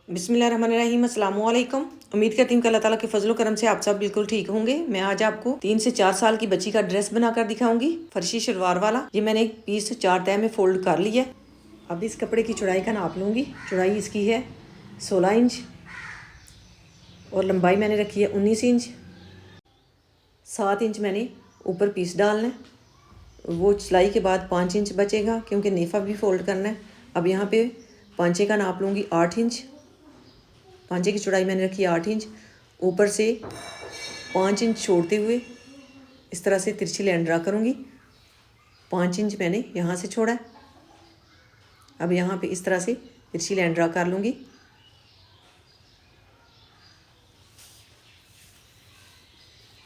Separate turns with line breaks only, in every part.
बिस्मिल्लाहिर्रहमानिर्रहीम अस्सलाम वालेकुम। उम्मीद करती हूँ कि अल्लाह ताला के फजलो करम से आप सब बिल्कुल ठीक होंगे। मैं आज आपको 3 से 4 साल की बच्ची का ड्रेस बनाकर दिखाऊंगी, फर्शी शलवार वाला। ये मैंने एक पीस 4 तह में फोल्ड कर लिया। अब इस कपड़े की चौड़ाई का नाप लूँगी। चौड़ाई इसकी है 16 इंच और लंबाई मैंने रखी है 19 इंच। 7 इंच मैंने ऊपर पीस डालना है। वो सिलाई के बाद 5 इंच बचेगा क्योंकि नेफा भी फोल्ड करना है। अब यहाँ पे पांचे का नाप लूँगी 8 इंच। पांचे की चौड़ाई मैंने रखी है 8 इंच। ऊपर से 5 इंच छोड़ते हुए इस तरह से तिरछी लाइन ड्रा करूँगी। 5 इंच मैंने यहाँ से छोड़ा है। अब यहाँ पे इस तरह से तिरछी लाइन ड्रा कर लूँगी।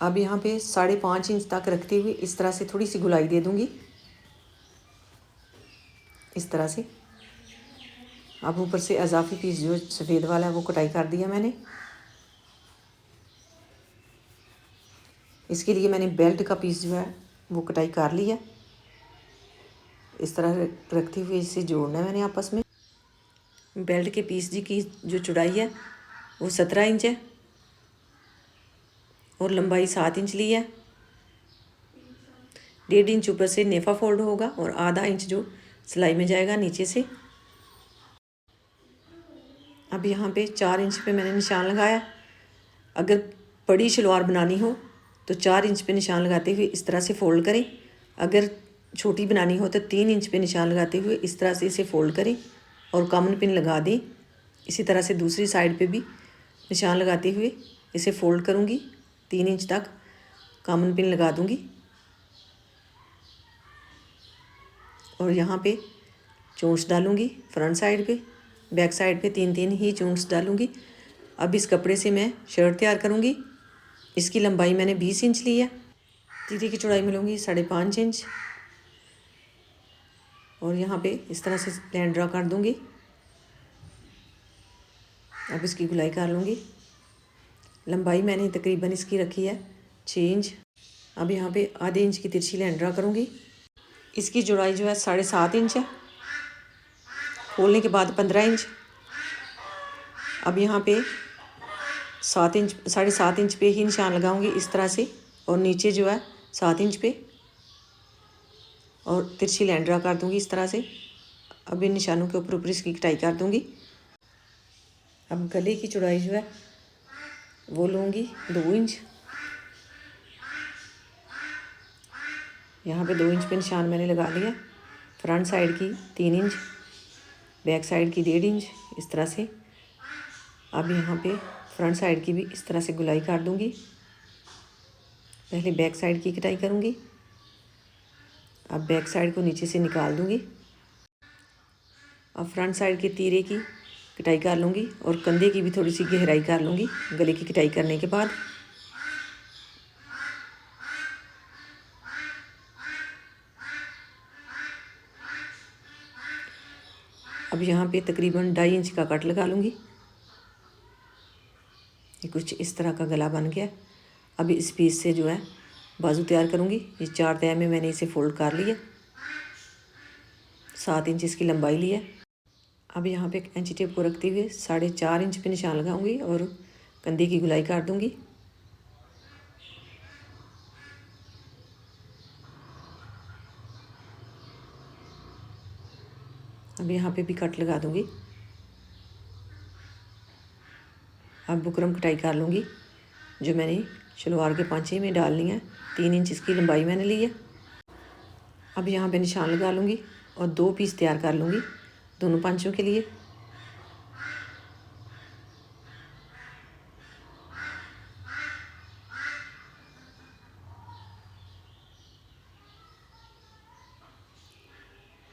अब यहाँ पे 5.5 इंच तक रखते हुए इस तरह से थोड़ी सी गुलाई दे दूँगी, इस तरह से। अब ऊपर से इजाफी पीस जो सफ़ेद वाला है वो कटाई कर दिया मैंने। इसके लिए मैंने बेल्ट का पीस जो है वो कटाई कर लिया। इस तरह रखते हुए इसे जोड़ना है मैंने आपस में। बेल्ट के पीस जी की जो चौड़ाई है वो 17 इंच है और लंबाई 7 इंच ली है। 1.5 इंच ऊपर से नेफा फोल्ड होगा और आधा इंच जो सिलाई में जाएगा नीचे से। अब यहाँ पे 4 इंच पे मैंने निशान लगाया। अगर बड़ी शलवार बनानी हो तो 4 इंच पे निशान लगाते हुए इस तरह से फ़ोल्ड करें। अगर छोटी बनानी हो तो 3 इंच पे निशान लगाते हुए इस तरह से इसे फ़ोल्ड करें और कॉमन पिन लगा दें। इसी तरह से दूसरी साइड पे भी निशान लगाते हुए इसे फ़ोल्ड करूँगी। 3 इंच तक कॉमन पिन लगा दूँगी और यहाँ पे चोंच डालूँगी फ्रंट साइड पे, बैक साइड पे 3-3 ही चोंच डालूँगी। अब इस कपड़े से मैं शर्ट तैयार करूँगी। इसकी लंबाई मैंने 20 इंच ली है। तीरे की चौड़ाई में लूँगी 5.5 इंच और यहाँ पे इस तरह से लाइन ड्रा कर दूँगी। अब इसकी गुलाई कर लूँगी। लंबाई मैंने तकरीबन इसकी रखी है 6 इंच। अब यहाँ पे आधे इंच की तिरछी लाइन ड्रा करूँगी। इसकी चौड़ाई जो है 7.5 इंच है, खोलने के बाद 15 इंच। अब यहाँ पे 7.5 इंच पे ही निशान लगाऊंगी इस तरह से और नीचे जो है 7 इंच पे और तिरछी लाइन ड्रा कर दूँगी इस तरह से। अब इन निशानों के ऊपर इसकी कटाई कर दूँगी। अब गले की चौड़ाई जो है वो लूँगी 2 इंच। यहाँ पे 2 इंच पे निशान मैंने लगा लिया। फ्रंट साइड की 3 इंच, बैक साइड की 1.5 इंच इस तरह से। अब यहाँ पे फ्रंट साइड की भी इस तरह से गुलाई कर दूँगी। पहले बैक साइड की कटाई करूँगी। अब बैक साइड को नीचे से निकाल दूँगी। अब फ्रंट साइड के तीरे की कटाई कर लूँगी और कंधे की भी थोड़ी सी गहराई कर लूँगी गले की कटाई करने के बाद। अब यहाँ पे तकरीबन 2.5 इंच का कट लगा लूँगी। ये कुछ इस तरह का गला बन गया। अब इस पीस से जो है बाजू तैयार करूँगी। ये 4 तह में मैंने इसे फोल्ड कर लिया। 7 इंच इसकी लंबाई ली है। अब यहाँ पे कैंची टेप को रखते हुए 4.5 इंच पे निशान लगाऊंगी और कंधे की गुलाई कर दूँगी। अब यहाँ पे भी कट लगा दूँगी। अब बुकरम कटाई कर लूँगी जो मैंने शलवार के पांचे में डालनी है। 3 इंच इसकी लंबाई मैंने ली है। अब यहाँ पे निशान लगा लूँगी और 2 पीस तैयार कर लूँगी दोनों पांचों के लिए।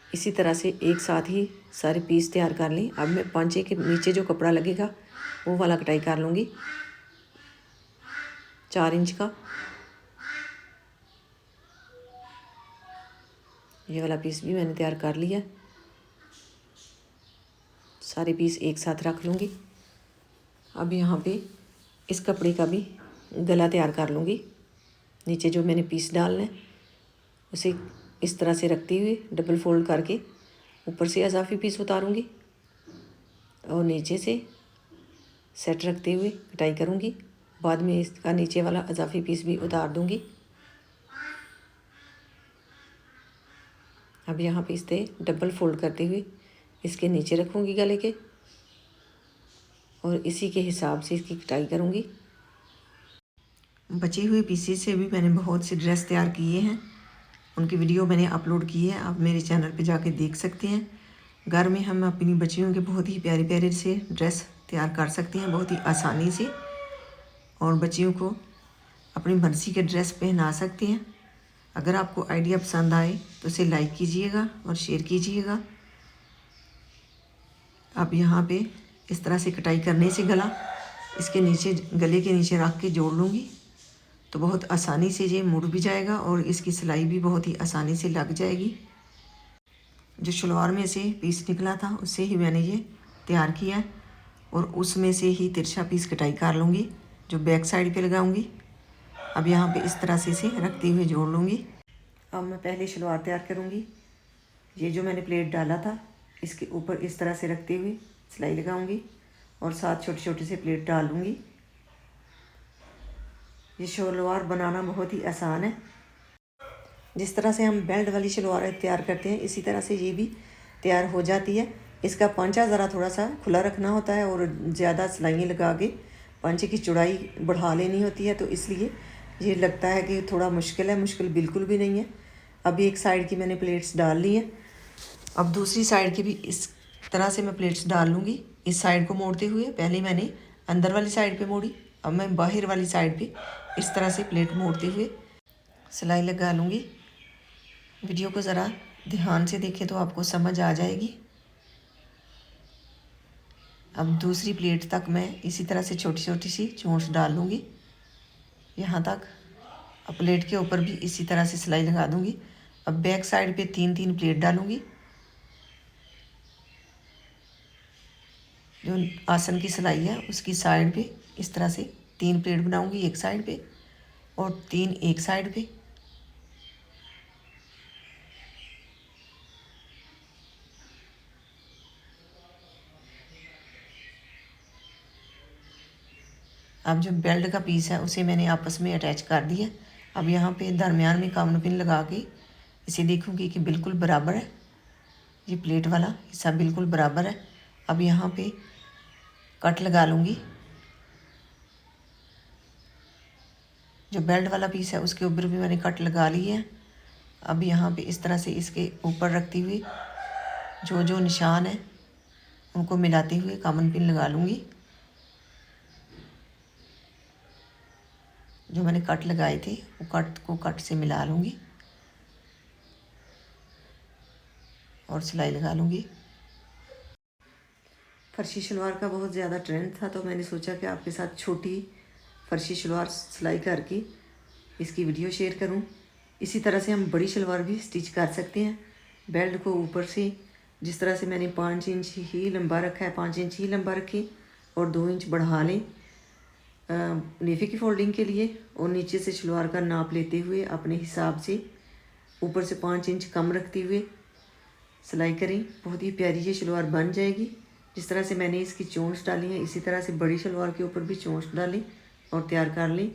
इसी तरह से एक साथ ही सारे पीस तैयार कर लें। अब मैं पांचे के नीचे जो कपड़ा लगेगा वो वाला कटाई कर लूँगी 4 इंच का। ये वाला पीस भी मैंने तैयार कर लिया। सारे पीस एक साथ रख लूँगी। अब यहाँ पे इस कपड़े का भी गला तैयार कर लूँगी। नीचे जो मैंने पीस डालना है उसे इस तरह से रखते हुए डबल फोल्ड करके ऊपर से इजाफी पीस उतारूँगी और नीचे से सेट रखते हुए कटाई करूँगी। बाद में इसका नीचे वाला इजाफी पीस भी उतार दूँगी। अब यहाँ पे इसे डबल फोल्ड करते हुए इसके नीचे रखूँगी गले के, और इसी के हिसाब से इसकी कटाई करूँगी। बचे हुए पीसेस से भी मैंने बहुत से ड्रेस तैयार किए हैं, उनकी वीडियो मैंने अपलोड की है, आप मेरे चैनल पे जाके देख सकते हैं। घर में हम अपनी बच्चियों के बहुत ही प्यारे प्यारे से ड्रेस तैयार कर सकते हैं बहुत ही आसानी से, और बच्चियों को अपनी मर्ज़ी के ड्रेस पहना सकते हैं। अगर आपको आइडिया पसंद आए तो उसे लाइक कीजिएगा और शेयर कीजिएगा। अब यहाँ पे इस तरह से कटाई करने से गला इसके नीचे, गले के नीचे रख के जोड़ लूँगी तो बहुत आसानी से ये मुड़ भी जाएगा और इसकी सिलाई भी बहुत ही आसानी से लग जाएगी। जो शलवार में से पीस निकला था उससे ही मैंने ये तैयार किया है, और उसमें से ही तिरछा पीस कटाई कर लूँगी जो बैक साइड पे लगाऊंगी। अब यहाँ पे इस तरह से इसे रखते हुए जोड़ लूँगी। अब मैं पहले शलवार तैयार करूँगी। ये जो मैंने प्लेट डाला था इसके ऊपर इस तरह से रखते हुए सिलाई लगाऊंगी और साथ छोटे छोटे से प्लेट डालूँगी। ये शलवार बनाना बहुत ही आसान है। जिस तरह से हम बेल्ट वाली शलवार तैयार करते हैं इसी तरह से ये भी तैयार हो जाती है। इसका पांचा ज़रा थोड़ा सा खुला रखना होता है और ज़्यादा सिलाइयाँ लगा के पांचे की चौड़ाई बढ़ा लेनी होती है, तो इसलिए ये लगता है कि थोड़ा मुश्किल है। मुश्किल बिल्कुल भी नहीं है। अभी एक साइड की मैंने प्लेट्स डाल ली हैं, अब दूसरी साइड की भी इस तरह से मैं प्लेट्स डाल लूँगी। इस साइड को मोड़ते हुए पहले मैंने अंदर वाली साइड पे मोड़ी, अब मैं बाहर वाली साइड पे इस तरह से प्लेट मोड़ते हुए सिलाई लगा लूँगी। वीडियो को ज़रा ध्यान से देखें तो आपको समझ आ जाएगी। अब दूसरी प्लेट तक मैं इसी तरह से छोटी छोटी सी चोंच डाल लूँगी यहाँ तक। अब प्लेट के ऊपर भी इसी तरह से सिलाई लगा दूँगी। अब बैक साइड पे 3-3 प्लेट डालूँगी। जो आसन की सिलाई है उसकी साइड पे इस तरह से 3 प्लेट बनाऊँगी, एक साइड पे और 3 एक साइड पे। अब जो बेल्ट का पीस है उसे मैंने आपस में अटैच कर दिया। अब यहाँ पे दरमियान में कामन पिन लगा के इसे देखूँगी कि बिल्कुल बराबर है, ये प्लेट वाला हिस्सा बिल्कुल बराबर है। अब यहाँ पे कट लगा लूँगी। जो बेल्ट वाला पीस है उसके ऊपर भी मैंने कट लगा ली है। अब यहाँ पे इस तरह से इसके ऊपर रखती हुई जो जो निशान है उनको मिलाते हुए कामन पिन लगा लूँगी। जो मैंने कट लगाए थे वो कट को कट से मिला लूँगी और सिलाई लगा लूँगी। फर्शी शलवार का बहुत ज़्यादा ट्रेंड था तो मैंने सोचा कि आपके साथ छोटी फर्शी शलवार सिलाई करके इसकी वीडियो शेयर करूं। इसी तरह से हम बड़ी शलवार भी स्टिच कर सकते हैं। बेल्ट को ऊपर से जिस तरह से मैंने 5 इंच ही लंबा रखा है, 5 इंच ही लंबा रखें और 2 इंच बढ़ा लें नेफे की फोल्डिंग के लिए, और नीचे से शलवार का नाप लेते हुए अपने हिसाब से ऊपर से 5 इंच कम रखते हुए सिलाई करें। बहुत ही प्यारी ये शलवार बन जाएगी। जिस तरह से मैंने इसकी चोंच डाली है इसी तरह से बड़ी शलवार के ऊपर भी चोंच डालें और तैयार कर लें।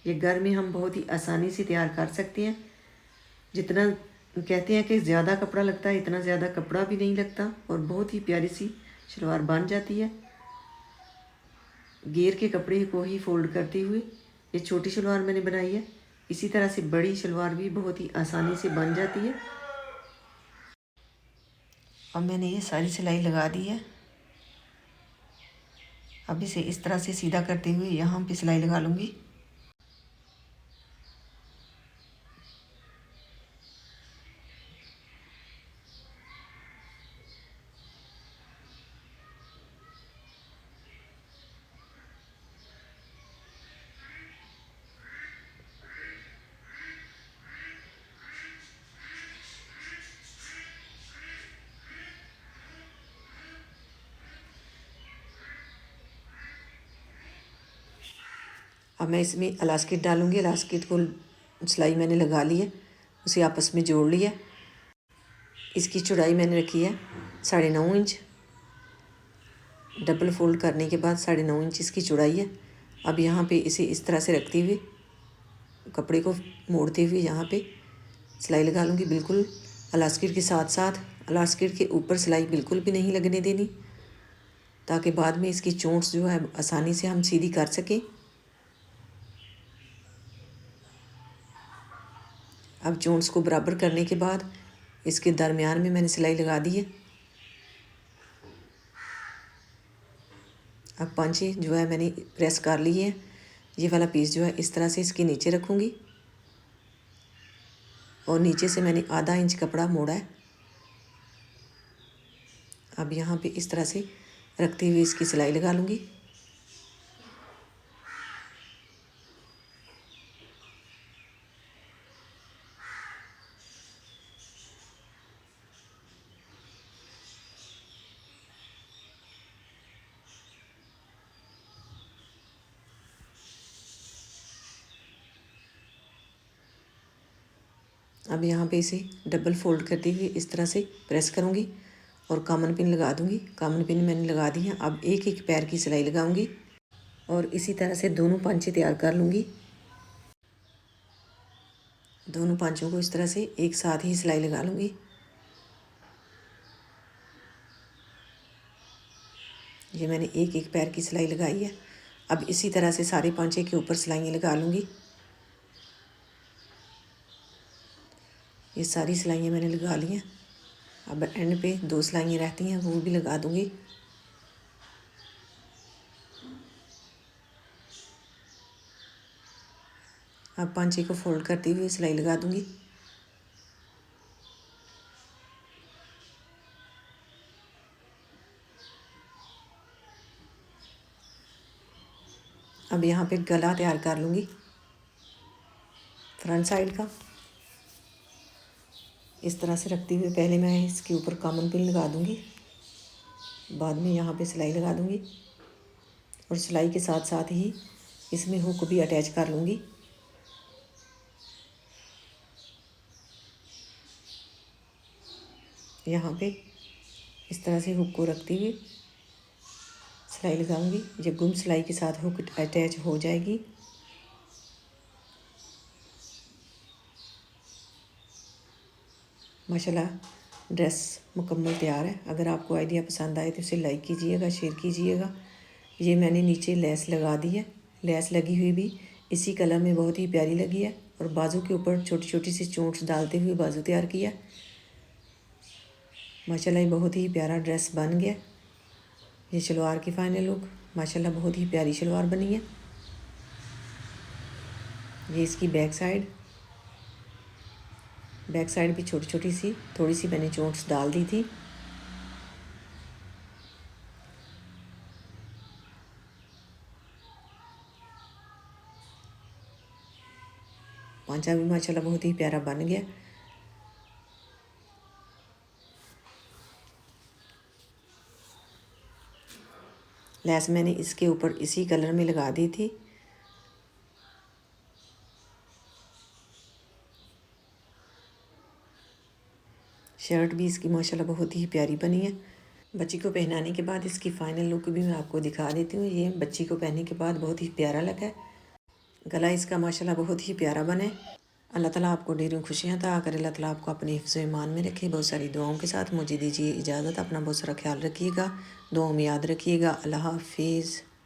ये घर में हम बहुत ही आसानी से तैयार कर सकते हैं। जितना कहते हैं कि ज़्यादा कपड़ा लगता है इतना ज़्यादा कपड़ा भी नहीं लगता और बहुत ही प्यारी सी शलवार बन जाती है। घेर के कपड़े को ही फोल्ड करते हुए ये छोटी शलवार मैंने बनाई है। इसी तरह से बड़ी शलवार भी बहुत ही आसानी से बन जाती है। अब मैंने ये सारी सिलाई लगा दी है। अब इसे इस तरह से सीधा करते हुए यहाँ पे सिलाई लगा लूँगी। अब मैं इसमें इलास्टिक डालूँगी। इलास्टिक को सिलाई मैंने लगा ली है, उसे आपस में जोड़ लिया। इसकी चौड़ाई मैंने रखी है 9.5 इंच डबल फोल्ड करने के बाद 9.5 इंच इसकी चौड़ाई है। अब यहाँ पे इसे इस तरह से रखते हुए कपड़े को मोड़ते हुए यहाँ पे सिलाई लगा लूँगी। बिल्कुल अलास्टिक के साथ साथ अलास्टिक के ऊपर सिलाई बिल्कुल भी नहीं लगने देनी, ताकि बाद में इसकी चोंच जो है आसानी से हम सीधी कर सकें। अब चोंच को बराबर करने के बाद इसके दरमियान में मैंने सिलाई लगा दी है। अब पांचे जो है मैंने प्रेस कर ली है। ये वाला पीस जो है इस तरह से इसके नीचे रखूँगी और नीचे से मैंने आधा इंच कपड़ा मोड़ा है। अब यहाँ पे इस तरह से रखते हुए इसकी सिलाई लगा लूँगी। अब यहाँ पे इसे डबल फोल्ड करते हुए इस तरह से प्रेस करूँगी और कामन पिन लगा दूँगी। कामन पिन मैंने लगा दी है। अब एक एक पैर की सिलाई लगाऊँगी और इसी तरह से दोनों पांचे तैयार कर लूँगी। दोनों पांचों को इस तरह से एक साथ ही सिलाई लगा लूँगी। ये मैंने एक एक पैर की सिलाई लगाई है। अब इसी तरह से सारे पांचे के ऊपर सिलाइयाँ लगा लूँगी। ये सारी सिलाइयाँ मैंने लगा ली हैं। अब एंड पे 2 सिलाइयाँ रहती हैं, वो भी लगा दूँगी। अब पांचे को फोल्ड करते हुए सिलाई लगा दूँगी। अब यहाँ पे गला तैयार कर लूँगी फ्रंट साइड का। इस तरह से रखते हुए पहले मैं इसके ऊपर कामन पिन लगा दूँगी, बाद में यहाँ पे सिलाई लगा दूँगी और सिलाई के साथ साथ ही इसमें हुक भी अटैच कर लूँगी। यहाँ पे इस तरह से हुक को रखते हुए सिलाई लगाऊंगी। जब गुम सिलाई के साथ हुक अटैच हो जाएगी माशाल्लाह ड्रेस मुकम्मल तैयार है। अगर आपको आइडिया पसंद आए तो इसे लाइक कीजिएगा, शेयर कीजिएगा। ये मैंने नीचे लेस लगा दी है। लेस लगी हुई भी इसी कलर में बहुत ही प्यारी लगी है और बाजू के ऊपर छोटी छोटी सी चोंच डालते हुए बाजू तैयार किया। माशाल्लाह ये बहुत ही प्यारा ड्रेस बन गया। ये शलवार की फाइनल लुक माशाल्लाह बहुत ही प्यारी शलवार बनी है। ये इसकी बैक साइड भी छोटी छोटी सी थोड़ी सी मैंने चोंच डाल दी थी। पांचा भी माशाल्लाह बहुत ही प्यारा बन गया। लेस मैंने इसके ऊपर इसी कलर में लगा दी थी। शर्ट भी इसकी माशाल्लाह बहुत ही प्यारी बनी है। बच्ची को पहनाने के बाद इसकी फ़ाइनल लुक भी मैं आपको दिखा देती हूँ। ये बच्ची को पहनने के बाद बहुत ही प्यारा लगा है। गला इसका माशाल्लाह बहुत ही प्यारा बना है। अल्लाह ताला आपको ढेरों खुशियाँ अता करे। अल्लाह ताला आपको अपने हिफ्ज़ ईमान में रखे। बहुत सारी दुआओं के साथ मुझे दीजिए इजाज़त। अपना बहुत सारा ख्याल रखिएगा, दुआओं में याद रखिएगा। अल्लाह हाफ़िज़।